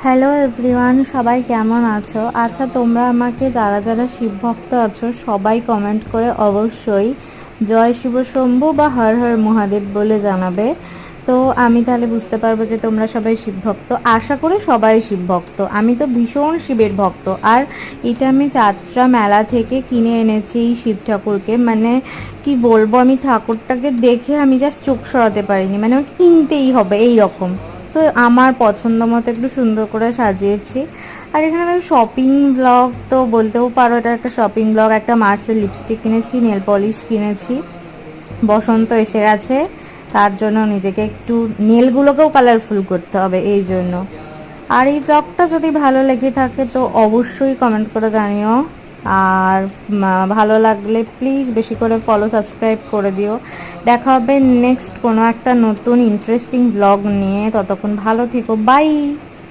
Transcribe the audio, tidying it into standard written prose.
Hello everyone, সবাই কেমন আছো? আচ্ছা, তোমরা আমাকে যারা যারা শিব ভক্ত আছো সবাই কমেন্ট করে অবশ্যই জয় শিব শম্ভু বা হর হর মহাদেব বলে জানাবে। তো আমি তাহলে বুঝতে পারবো যে তোমরা সবাই শিব ভক্ত। আশা করি সবাই শিব ভক্ত। আমি তো ভীষণ শিবের ভক্ত। আর এটা আমি যাত্রা মেলা থেকে কিনে এনেছি এই শিব ঠাকুরকে। মানে কি বলবো, আমি ঠাকুরটাকে দেখে আমি জাস্ট চোখ সরাতে পারিনি, মানে আমাকে কিনতেই হবে এই রকম। তো আমার পছন্দ মতো একটু সুন্দর করে সাজিয়েছি। আর এখানে আমি শপিং ব্লগ তো বলতেও পারো, এটা একটা শপিং ব্লগ। একটা মার্সেল লিপস্টিক কিনেছি, নেল পলিশ কিনেছি। বসন্ত এসে গেছে, তার জন্য নিজেকে একটু নেলগুলোকেও কালারফুল করতে হবে এই জন্য। আর এই ব্লগটা যদি ভালো লেগে থাকে তো অবশ্যই কমেন্ট করে জানিও। আর ভালো লাগলে প্লিজ বেশি করে ফলো সাবস্ক্রাইব করে দিও। দেখা হবে নেক্সট কোনো একটা নতুন ইন্টারেস্টিং ব্লগ নিয়ে। ততক্ষণ ভালো থেকো, বাই।